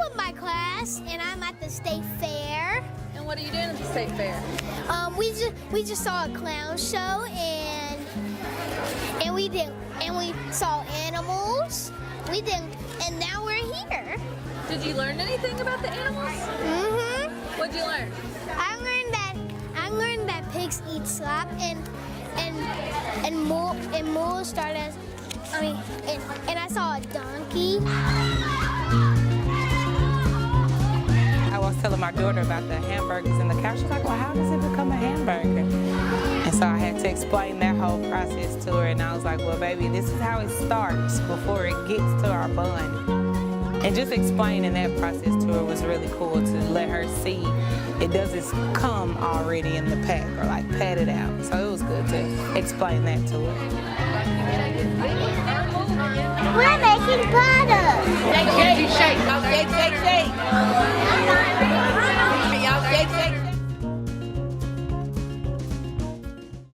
with my class, and I'm at the state fair. And what are you doing at the state fair? We just saw a clown show, and we saw animals. And now we're here. Did you learn anything about the animals? Mhm. What'd you learn? I learned that pigs eat slop, and moles start as. And I saw a donkey. I was telling my daughter about the hamburgers in the couch. She's like, well, how does it become a hamburger? And so I had to explain that whole process to her, and I was like, well, baby, this is how it starts before it gets to our bun. And just explaining that process to her was really cool, to let her see it doesn't come already in the pack or like padded out. So it was good to explain that to her. We're making products.